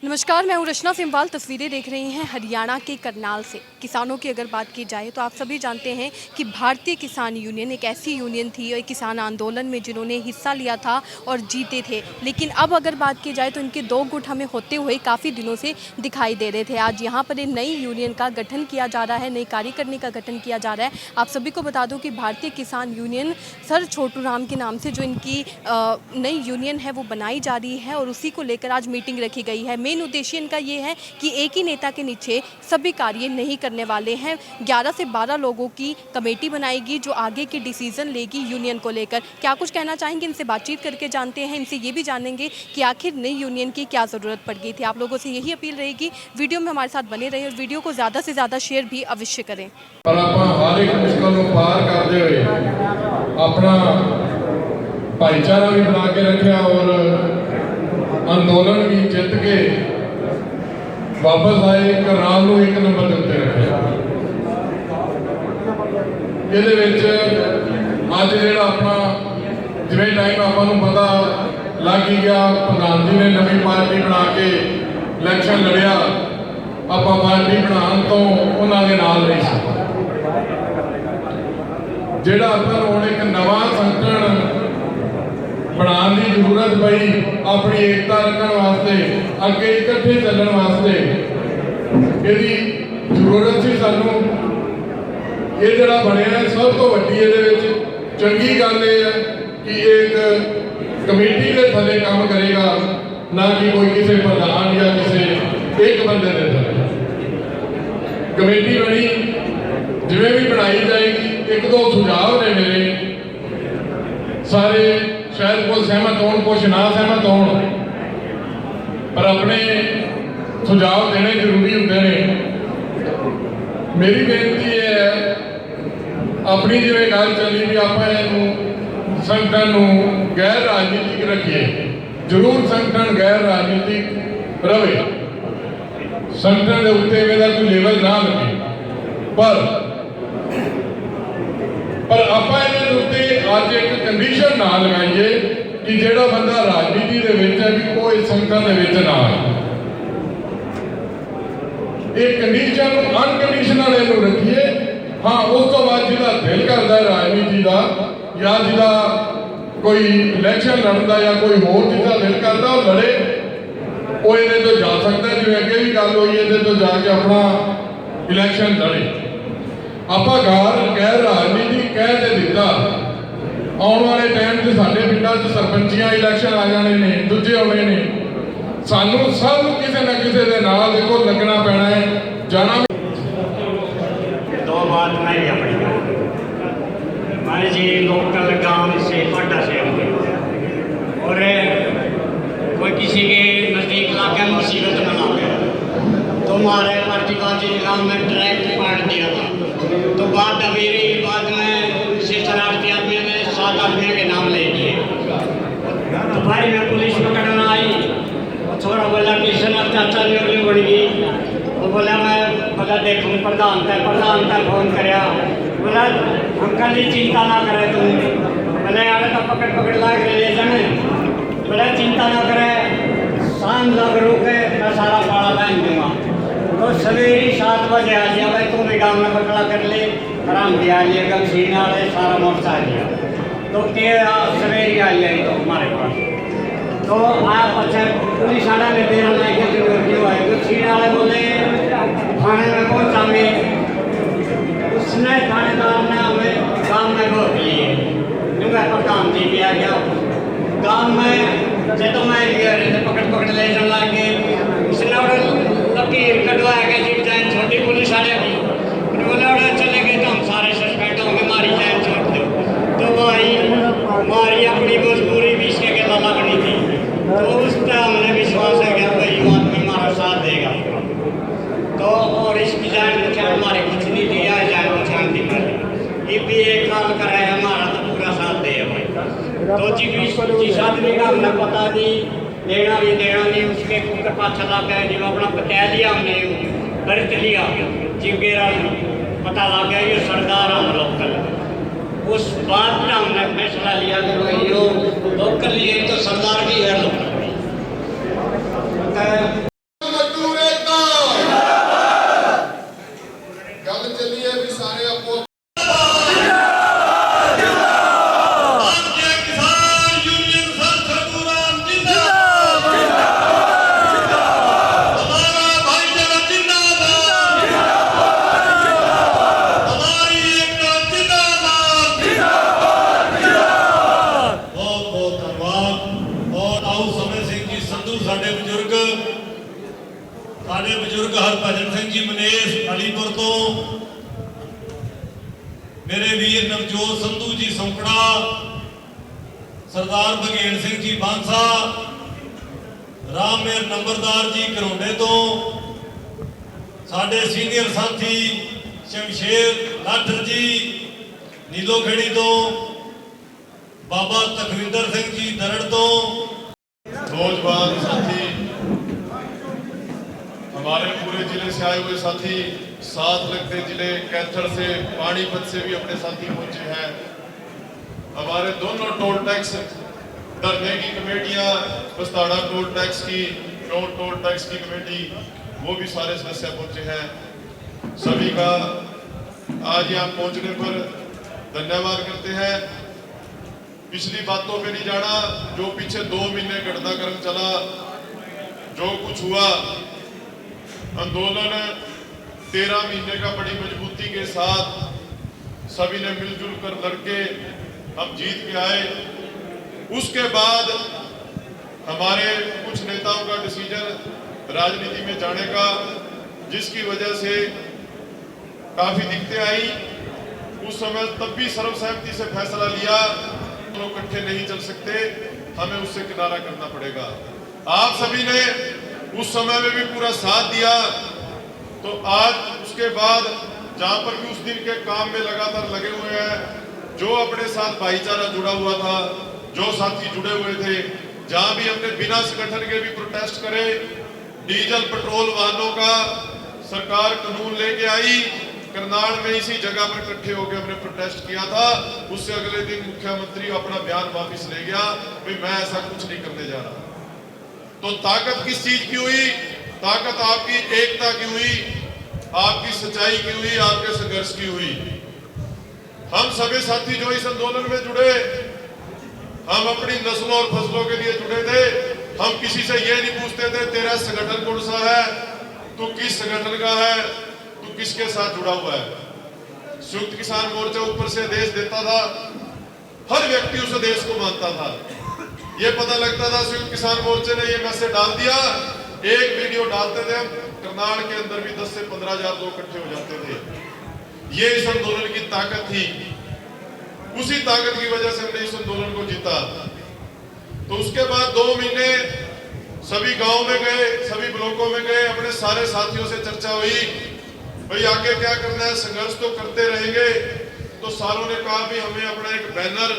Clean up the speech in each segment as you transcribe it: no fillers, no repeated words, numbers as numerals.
नमस्कार, मैं हूं रचना सिम्वाल। तस्वीरें देख रही हैं हरियाणा के करनाल से। किसानों की अगर बात की जाए तो आप सभी जानते हैं कि भारतीय किसान यूनियन एक ऐसी यूनियन थी और किसान आंदोलन में जिन्होंने हिस्सा लिया था और जीते थे। लेकिन अब अगर बात की जाए तो इनके दो गुट हमें होते हुए काफ़ी दिनों से दिखाई दे रहे थे। आज यहाँ पर एक नई यूनियन का गठन किया जा रहा है, नई कार्यकारिणी का गठन किया जा रहा है। आप सभी को बता दूँ कि भारतीय किसान यूनियन सर छोटू राम के नाम से जो इनकी नई यूनियन है वो बनाई जा रही है और उसी को लेकर आज मीटिंग रखी गई है। मेन उद्देश्य इनका ये है कि एक ही नेता के नीचे सभी कार्य नहीं करने वाले हैं। 11 से 12 लोगों की कमेटी बनाएगी जो आगे की डिसीजन लेगी यूनियन को लेकर। क्या कुछ कहना चाहेंगे, इनसे बातचीत करके जानते हैं। इनसे ये भी जानेंगे कि आखिर नई यूनियन की क्या ज़रूरत पड़ गई थी। आप लोगों से यही अपील रहेगी, वीडियो में हमारे साथ बने रहे और वीडियो को ज़्यादा से ज़्यादा शेयर भी अवश्य करें। पर हर एक मुश्किल को पार करते हुए अपना भाईचारा भी बना के रखा और अंदोलन भी जित के वापस आए। करनाल को एक नंबर के उत्ते रखा। ये अज जो अपना जिवें टाइम आपको पता लग ही गया, प्रधान जी ने नवी पार्टी बना के इलैक्शन लड़िया। आप पार्टी बनाने तो उन्होंने नाल नहीं सी। जिहड़ा अपन हुण एक नवा संगठन बनाने की जरूरत पई अपनी एकता रखने वास्ते, अगे इकट्ठे चलने वास्ते यदि जरूरत सी सानू। ये जिहड़ा बनिया सब तो वड्डी इहदे चंगी गल ये है कि एक कमेटी के थले काम करेगा, ना कि कोई किसी प्रधान या किसी एक बंदे के थले। कमेटी बनी जिवें भी बनाई जाएगी, एक दो सुझाव ने मेरे, सारे शायद कुछ सहमत हो कुछ ना सहमत हो, पर अपने सुझाव देने जरूरी होंगे ने। मेरी बेनती ये है, अपनी जिवें गल चली भी आप संगठन गैर राजनीतिक रखिए। जरूर संगठन गैर राजनीतिक रहे, संगठन के उत्ते मेरा कोई लेवल ना लगे, पर अज एक कंडीशन ना लगाइए कि जेड़ा बंदा राजनीति के है भी वो इस संगठन के ना आए। एक कंडीशन अनकंडीशनल रखिए। हाँ, उस तो बाद जिहदा दिल करता है राजनीति का या जिहदा कोई इलैक्शन लड़न का या कोई होर जिसका दिल करता वो लड़े, वो ये तो जा सकता है। जिवें अगे भी गल हुई है तो जाके अपना इलैक्शन लड़े। आप गैर राजनीति कह तो दिता, आने वाले टाइम से साडे पिंडां च सरपंचियां इलैक्शन आ जाने ने, दूजे आने ने। सानू सब किसी न किसी के नाल देखो लगना पैना है, जाना भी। दो बात मैं अपनी मैं जी लोकल गांव से पाटा से और कोई किसी के नज़दीक इलाके में मुसीबत में आ गया तो हमारे पार्टीबाजी निज़ाम में डायरेक्ट पाट दिया था। तो बात अबेरी बाद में से शरारती आदमी ने 7 आदमियों के नाम ले दिए। तो भाई में पुलिस पकड़ना आई, थोड़ा बोला कि सनत चाचा नहीं बन गई। तो बोला मैं बोला देखूँ प्रधान तक फोन कराया। बोला अंकल जी चिंता ना करें तुम, बोले यार तो पकड़ ला के ले जाने। बोला चिंता ना करें, शाम लग रुके मैं सारा पाड़ा पहन दूँगा। तो सवेरे 7 बजे आ गया। भाई तुम भी गाँव में पकड़ा कर ले, आराम दिया लिया गमसीन वाले सारा मोर्चा आ गया। तो सवेरे आ गया तो हमारे पास। तो आप अच्छा पुलिस वाला ने देर लाइक क्यों आए तो छीन वाले बोले थाने में पहुंचा में। उसने थानेदार ने हमें गाँव में रोक लिए क्योंकि प्रधान जी भी आ गया गाँव में। जब मैं पकड़ ले जाने लगे, उसने लकीर कटवाया गया जी जान छोटी पुलिस वाले भी बोले चले गए तो हम सारे सस्पेंड होंगे, हमारी जान छोड़ दो। तो भाई हमारी अपनी मजबूरी भी इसके गला लगनी थी। तो उस पर हमने विश्वास है कि भाई आदमी हमारा साथ देगा। तो और इसकी जान पहचान हमारे कुछ नहीं दिया, जान पहचान दी कर ये भी एक साल का है हमारा तो पूरा साथ दे भाई। तो जिस आदमी का हमने पता नहीं देना नहीं उसके कुकर पाछा लग गया। जो अपना बता लिया हमने बरत लिया जिगेरा पता लग गया ये सरदार हम लोकल। उस बात पर हमने फैसला लिया कि भाई यो लोकल लिए तो सरदार भी है लोकल। संधू, साडे बजुर्ग हरभजन सिंह जी मनेस अलीपुर तो, मेरे वीर नवजोत संधू जी सौंकड़ा, सरदार बघेल सिंह जी बांसा, राममेर नंबरदार जी घरोंडे तो, साडे सीनियर साथी शमशेर लाठर जी नीलोखेड़ी तो, बाबा तखविंदर सिंह जी दरड़ तो, नौजवान साथी, हमारे पूरे जिले से आए हुए साथी, साथ लगते जिले कैथल से, पानीपत से भी अपने साथी पहुंचे हैं। हमारे दोनों टोल टैक्स धरने की कमेटियां, बस्ताड़ा टोल टैक्स की, टोल टैक्स की कमेटी, वो भी सारे सदस्य पहुंचे हैं। सभी का आज यहाँ पहुंचने पर धन्यवाद करते हैं। पिछली बातों पे नहीं जाना, जो पीछे 2 महीने घटनाक्रम चला, जो कुछ हुआ, आंदोलन 13 महीने का बड़ी मजबूती के साथ सभी ने मिलजुल कर लड़के हम जीत के आए। उसके बाद हमारे कुछ नेताओं का डिसीजन राजनीति में जाने का, जिसकी वजह से काफी दिक्कतें आई। उस समय तब भी सर्वसहमति से फैसला लिया, लोग इकट्ठे नहीं चल सकते, हमें उससे किनारा करना पड़ेगा। आप सभी ने उस समय में भी पूरा साथ दिया। तो आज उसके बाद जहां पर भी उस दिन के काम में लगातार लगे हुए हैं, जो अपने साथ भाईचारा जुड़ा हुआ था, जो साथी जुड़े हुए थे, जहां भी हमने बिना संगठन के भी प्रोटेस्ट करे, डीजल पेट्रोल वाहनों का सरकार कानून लेके आई, करनाल में इसी जगह पर इकट्ठे होकर हमने प्रोटेस्ट किया था। उससे अगले दिन मुख्यमंत्री अपना बयान वापस ले गया, भाई मैं ऐसा कुछ नहीं करने जा रहा। तो ताकत किस चीज की हुई? ताकत आपकी एकता की हुई, आपकी सच्चाई की हुई, आपके संघर्ष की हुई। हम सभी साथी जो इस आंदोलन में जुड़े, हम अपनी नस्लों और फसलों के लिए जुड़े थे। हम किसी से ये नहीं पूछते थे तेरा संगठन कौन सा है, तू किस संगठन का है, तू किसके साथ जुड़ा हुआ है। संयुक्त किसान मोर्चा ऊपर से आदेश देता था, हर व्यक्ति उस आदेश को मानता था। ये पता लगता था संयुक्त किसान मोर्चे ने ये मैसेज डाल दिया, एक वीडियो डालते थे, करनाल के अंदर भी 10 से 15 हजार लोग इकट्ठे हो जाते थे। ये इस आंदोलन की ताकत थी। उसी ताकत की वजह से हमने इस आंदोलन को जीता। तो उसके बाद 2 महीने सभी गांव में गए, सभी ब्लॉकों में गए, अपने सारे साथियों से चर्चा हुई, भाई आगे क्या करना है, संघर्ष तो करते रहेंगे। तो सारों ने कहा भी हमें अपना एक बैनर,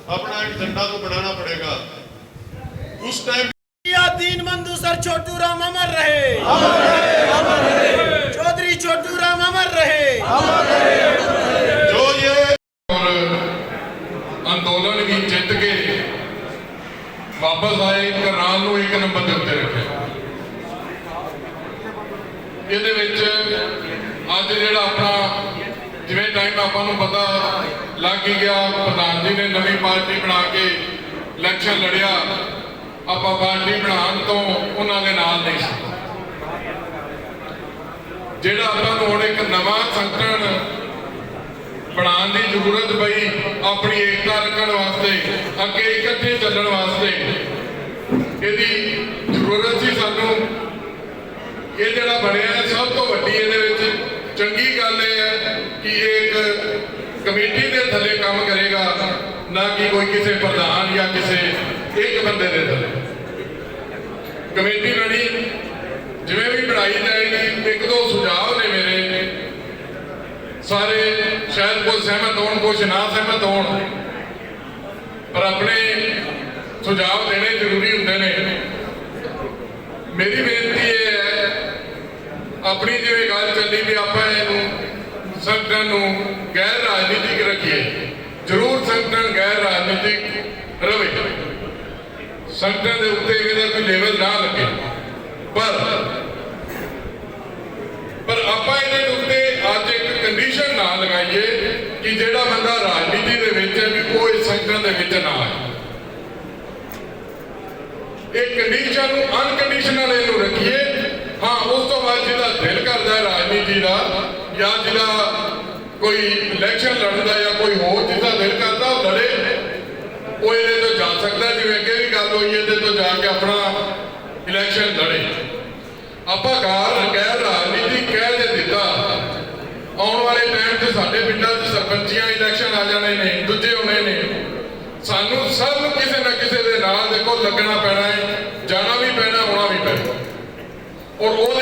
अपना एक झंडा तो बनाना पड़ेगा। उस टाइम दीन बंधु सर छोटू राम अमर रहे, चौधरी छोटू राम अमर रहे। जो ये अंदोलन की जित के वापस आए, करनाल को 1 नंबर के उत्ते रखे। ਇਹਦੇ ਵਿੱਚ ਅੱਜ ਜਿਹੜਾ ਆਪਣਾ ਜਿਵੇਂ ਟਾਈਮ ਆਪਾਂ ਨੂੰ ਪਤਾ ਲੱਗ ਹੀ ਗਿਆ, ਪ੍ਰਧਾਨ ਜੀ ਨੇ ਨਵੀਂ ਪਾਰਟੀ ਬਣਾ ਕੇ ਇਲੈਕਸ਼ਨ ਲੜਿਆ। ਆਪਾਂ ਪਾਰਟੀ ਬਣਾਉਣ ਤੋਂ ਉਹਨਾਂ ਦੇ ਨਾਲ ਨਹੀਂ ਸੀ। ਜਿਹੜਾ ਆਪਾਂ ਨੂੰ ਹੁਣ ਇੱਕ ਨਵਾਂ ਸੰਗਠਨ ਬਣਾਉਣ ਦੀ ਜ਼ਰੂਰਤ ਪਈ, ਆਪਣੀ ਏਕਤਾ ਰੱਖਣ ਵਾਸਤੇ, ਅੱਗੇ ਇਕੱਠੇ ਚੱਲਣ ਵਾਸਤੇ ਇਹਦੀ ਜ਼ਰੂਰਤ ਸੀ ਸਾਨੂੰ। ਇਹ ਜਿਹੜਾ ਬਣਿਆ ਹੈ, ਸਭ ਤੋਂ ਵੱਡੀ ਇਹਦੇ ਵਿੱਚ ਚੰਗੀ ਗੱਲ ਇਹ ਹੈ ਕਿ ਇਹ ਇੱਕ ਕਮੇਟੀ ਦੇ ਥੱਲੇ ਕੰਮ ਕਰੇਗਾ, ਨਾ ਕਿ ਕੋਈ ਕਿਸੇ ਪ੍ਰਧਾਨ ਜਾਂ ਕਿਸੇ ਇੱਕ ਬੰਦੇ ਦੇ ਥੱਲੇ। ਕਮੇਟੀ ਬਣੀ, ਜਿਵੇਂ ਵੀ ਬਣਾਈ ਜਾਏਗੀ, 1-2 ਸੁਝਾਅ ਨੇ ਮੇਰੇ, ਸਾਰੇ शायद कुछ सहमत हो, कुछ ना सहमत हो, पर अपने सुझाव देने जरूरी होंगे ने। मेरी बेनती ये है, अपनी जिवें गल चली भी आप संगठन गैर राजनीतिक रखिए, जरूर संगठन गैर राजनीतिक रहे, संगठन के उत्ते कोई लेवल ना लगे, पर ਆਪਾਂ ਇਹਦੇ ਉੱਤੇ ਅੱਜ ਇੱਕ ਕੰਡੀਸ਼ਨ ਨਾ ਲਗਾਈਏ ਕਿ ਜਿਹੜਾ ਬੰਦਾ ਰਾਜਨੀਤੀ ਦੇ ਵਿੱਚ ਹੈ ਵੀ ਉਹ ਇਸ ਸੰਗਠਨ ਦੇ ਵਿੱਚ ਨਾ ਆਏ। ਇਹ ਕੰਡੀਸ਼ਨ ਨੂੰ ਅਨਕੰਡੀਸ਼ਨਲ ਇਹਨੂੰ ਰੱਖੀਏ। ਹਾਂ, ਉਸ ਤੋਂ ਬਾਅਦ ਜਿਹਦਾ ਦਿਲ ਕਰਦਾ ਹੈ ਰਾਜਨੀਤੀ ਦਾ, ਜਾਂ ਜਿਹਦਾ ਕੋਈ ਇਲੈਕਸ਼ਨ ਲੜਨ ਦਾ ਜਾਂ ਕੋਈ ਹੋਰ ਜਿਹਦਾ ਦਿਲ ਕਰਦਾ ਉਹ ਲੜੇ, ਉਹ ਇਹਦੇ ਤੋਂ ਜਾ ਸਕਦਾ। ਜਿਵੇਂ ਅੱਗੇ ਵੀ ਗੱਲ ਹੋਈ, ਇਹਦੇ ਤੋਂ ਜਾ ਕੇ ਆਪਣਾ ਆਪਾਂ ਗੈਰ ਰਾਜਨੀਤੀ ਕਹਿ ਦੇ ਦਿੱਤਾ। ਆਉਣ ਵਾਲੇ ਟਾਈਮ 'ਚ ਸਾਡੇ ਪਿੰਡਾਂ 'ਚ ਸਰਪੰਚੀਆਂ ਇਲੈਕਸ਼ਨ ਆ ਜਾਣੇ ਨੇ, ਦੂਜੇ ਹੋਣੇ ਨੇ। ਸਾਨੂੰ ਸਭ ਨੂੰ ਕਿਸੇ ਨਾ ਕਿਸੇ ਦੇ ਨਾਲ ਦੇਖੋ ਲੱਗਣਾ ਪੈਣਾ ਹੈ, ਜਾਣਾ ਵੀ ਪੈਣਾ, ਆਉਣਾ ਵੀ ਪੈਣਾ। ਔਰ ਉਹ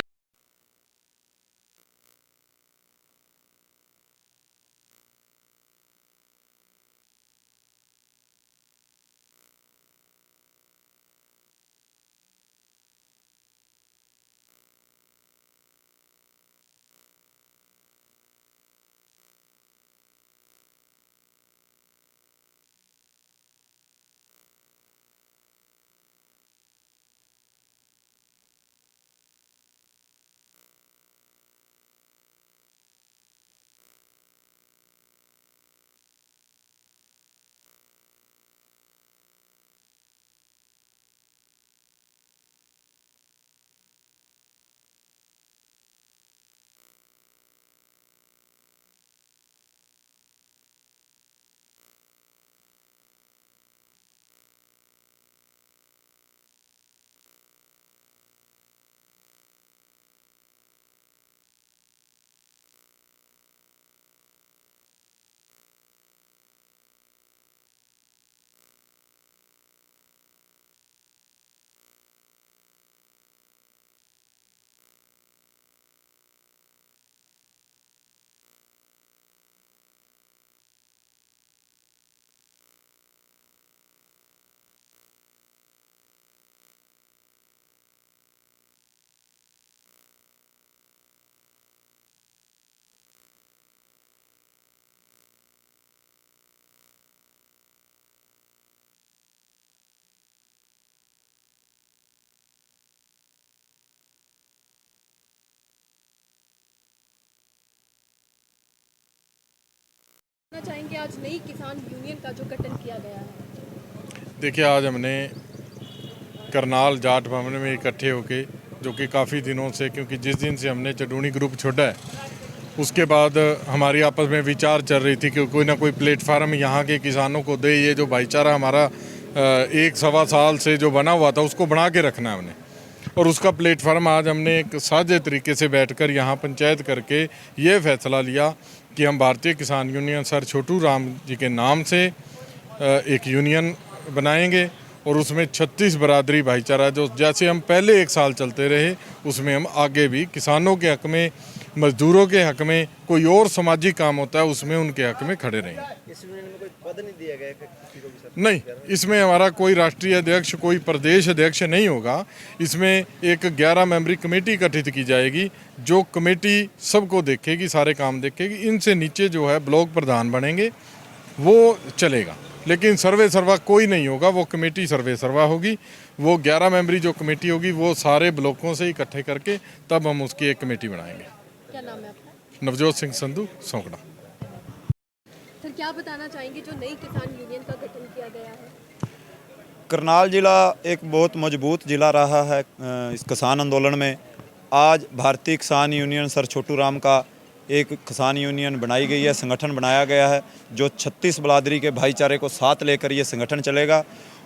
चाहेंगे आज नई किसान यूनियन का जो गठन किया गया है? देखिए, आज हमने करनाल जाट भवन में इकट्ठे होके, जो कि काफ़ी दिनों से, क्योंकि जिस दिन से हमने चडूनी ग्रुप छोड़ा है उसके बाद हमारी आपस में विचार चल रही थी कि कोई ना कोई प्लेटफार्म यहाँ के किसानों को दे। ये जो भाईचारा हमारा 1-1.25 साल से जो बना हुआ था उसको बना के रखना है हमने, और उसका प्लेटफार्म आज हमने एक साझे तरीके से बैठकर यहाँ पंचायत करके ये फैसला लिया कि हम भारतीय किसान यूनियन सर छोटू राम जी के नाम से एक यूनियन बनाएंगे, और उसमें 36 बरादरी भाईचारा, जो जैसे हम पहले 1 साल चलते रहे उसमें हम आगे भी किसानों के हक में, मजदूरों के हक में, कोई और सामाजिक काम होता है उसमें उनके हक में खड़े रहेंगे। इस यूनियन में कोई पद नहीं दिया गया किसी को भी सर? नहीं, इसमें हमारा कोई राष्ट्रीय अध्यक्ष, कोई प्रदेश अध्यक्ष नहीं होगा। इसमें एक 11 मेंबरी कमेटी गठित की जाएगी, जो कमेटी सबको देखेगी, सारे काम देखेगी। इनसे नीचे जो है ब्लॉक प्रधान बनेंगे, वो चलेगा, लेकिन सर्वे सर्वा कोई नहीं होगा। वो कमेटी सर्वे सर्वा होगी। वो 11 मेंबरी जो कमेटी होगी वो सारे ब्लॉकों से इकट्ठे करके तब हम उसकी एक कमेटी बनाएंगे। क्या नाम है आपका? नवजोत सिंह संधू, सौंकड़ा। सर, क्या बताना चाहेंगे जो नई किसान यूनियन का गठन किया गया है? करनाल ज़िला एक बहुत मजबूत ज़िला रहा है इस किसान आंदोलन में। आज भारतीय किसान यूनियन सर छोटू राम का एक किसान यूनियन बनाई गई है, संगठन बनाया गया है, जो 36 बरादरी के भाईचारे को साथ लेकर ये संगठन चलेगा।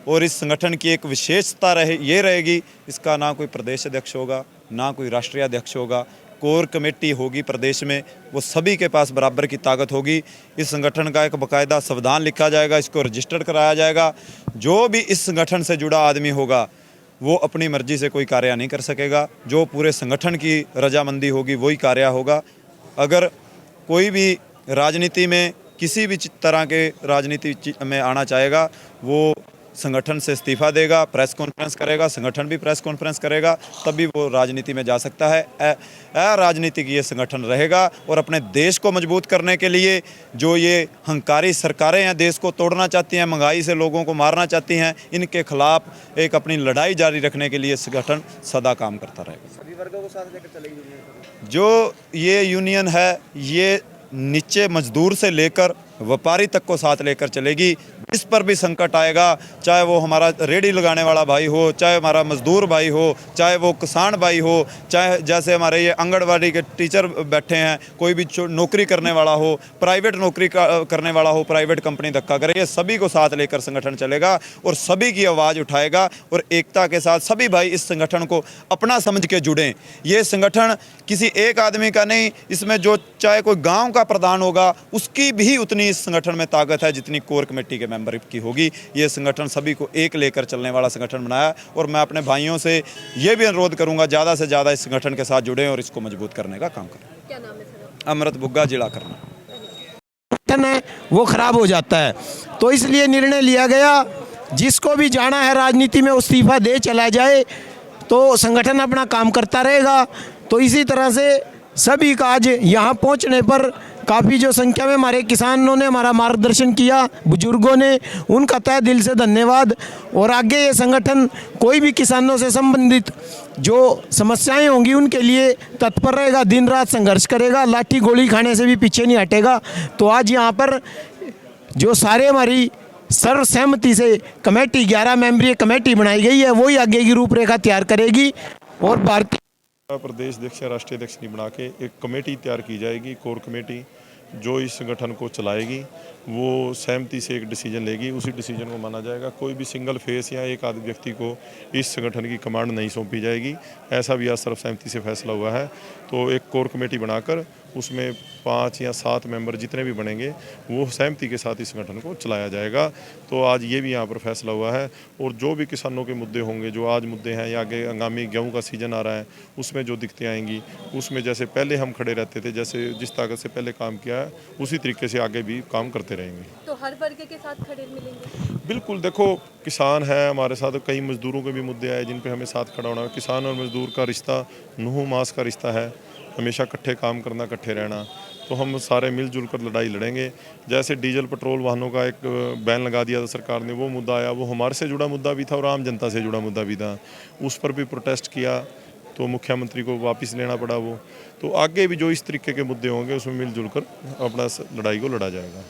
और इस संगठन की एक विशेषता ये रहेगी, इसका ना कोई प्रदेश अध्यक्ष होगा, ना कोई राष्ट्रीय अध्यक्ष होगा। कोर कमेटी होगी प्रदेश में, वो सभी के पास बराबर की ताकत होगी। इस संगठन का एक बाकायदा संविधान लिखा जाएगा, इसको रजिस्टर्ड कराया जाएगा। जो भी इस संगठन से जुड़ा आदमी होगा वो अपनी मर्जी से कोई कार्य नहीं कर सकेगा। जो पूरे संगठन की रजामंदी होगी वही कार्य होगा। अगर कोई भी राजनीति में किसी भी तरह के राजनीति में आना चाहेगा, वो संगठन से इस्तीफा देगा, प्रेस कॉन्फ्रेंस करेगा, संगठन भी प्रेस कॉन्फ्रेंस करेगा, तभी वो राजनीति में जा सकता है। राजनीतिक ये संगठन रहेगा। और अपने देश को मजबूत करने के लिए जो ये हंकारी सरकारें हैं, देश को तोड़ना चाहती हैं, महंगाई से लोगों को मारना चाहती हैं, इनके खिलाफ एक अपनी लड़ाई जारी रखने के लिए संगठन सदा काम करता रहेगा। सभी वर्गों को साथ लेकर चलेगी यूनियन? जो ये यूनियन है, ये नीचे मजदूर से लेकर व्यापारी तक को साथ लेकर चलेगी। जिस पर भी संकट आएगा, चाहे वो हमारा रेडी लगाने वाला भाई हो, चाहे हमारा मजदूर भाई हो, चाहे वो किसान भाई हो, चाहे जैसे हमारे ये आंगनबाड़ी के टीचर बैठे हैं, कोई भी नौकरी करने वाला हो, प्राइवेट नौकरी करने वाला हो, प्राइवेट कंपनी धक्का करे, ये सभी को साथ लेकर संगठन चलेगा और सभी की आवाज़ उठाएगा और एकता के साथ सभी भाई इस संगठन को अपना समझ के जुड़ें। ये संगठन किसी एक आदमी का नहीं, इसमें जो चाहे कोई गांव का प्रधान होगा उसकी भी उतनी इस संगठन में ताकत है जितनी कोर कमेटी के मेंबर की होगी। ये संगठन सभी को एक लेकर चलने वाला संगठन बनाया और मैं अपने भाइयों से ये भी अनुरोध करूंगा ज़्यादा से ज़्यादा इस संगठन के साथ जुड़ें और इसको मजबूत करने का काम करें। क्या नाम है सर? अमृत बुग्गा, जिला करना। संगठन है वो खराब हो जाता है, तो इसलिए निर्णय लिया गया जिसको भी जाना है राजनीति में इस्तीफा दे चला जाए, तो संगठन अपना काम करता रहेगा। तो इसी तरह से सभी का आज यहाँ पहुँचने पर काफ़ी जो संख्या में हमारे किसानों ने हमारा मार्गदर्शन किया, बुजुर्गों ने, उनका तहे दिल से धन्यवाद। और आगे ये संगठन कोई भी किसानों से संबंधित जो समस्याएं होंगी उनके लिए तत्पर रहेगा, दिन रात संघर्ष करेगा, लाठी गोली खाने से भी पीछे नहीं हटेगा। तो आज यहाँ पर जो सारे हमारी सर्वसहमति से कमेटी 11 मेंबरीय कमेटी बनाई गई है, वही आगे की रूपरेखा तैयार करेगी और भारतीय प्रदेश अध्यक्ष या राष्ट्रीय अध्यक्ष नहीं बना के एक कमेटी तैयार की जाएगी, कोर कमेटी, जो इस संगठन को चलाएगी। वो सहमति से एक डिसीजन लेगी, उसी डिसीजन को माना जाएगा। कोई भी सिंगल फेस या एक आध व्यक्ति को इस संगठन की कमांड नहीं सौंपी जाएगी, ऐसा भी आज सर्वसहमति से फैसला हुआ है। तो एक कोर कमेटी बनाकर उसमें 5 या 7 मेंबर जितने भी बनेंगे वो सहमति के साथ इस संगठन को चलाया जाएगा। तो आज ये भी यहाँ पर फैसला हुआ है। और जो भी किसानों के मुद्दे होंगे, जो आज मुद्दे हैं या आगे आगामी गेहूँ का सीजन आ रहा है, उसमें जो दिक्कतें आएंगी, उसमें जैसे पहले हम खड़े रहते थे, जैसे जिस ताकत से पहले काम किया है, उसी तरीके से आगे भी काम करते रहेंगे। तो हर वर्ग के साथ खड़े मिलेंगे? बिल्कुल, देखो किसान है हमारे साथ, कई मजदूरों के भी मुद्दे आए जिन पे हमें साथ खड़ा होना है। किसान और मजदूर का रिश्ता नूह मास का रिश्ता है, हमेशा इकट्ठे काम करना, इकट्ठे रहना। तो हम सारे मिलजुल कर लड़ाई लड़ेंगे। जैसे डीजल पेट्रोल वाहनों का एक बैन लगा दिया था सरकार ने, वो मुद्दा आया, वो हमारे से जुड़ा मुद्दा भी था और आम जनता से जुड़ा मुद्दा भी था। उस पर भी प्रोटेस्ट किया तो मुख्यमंत्री को वापस लेना पड़ा वो। तो आगे भी जो इस तरीके के मुद्दे होंगे उसमें मिलजुल कर अपना लड़ाई को लड़ा जाएगा।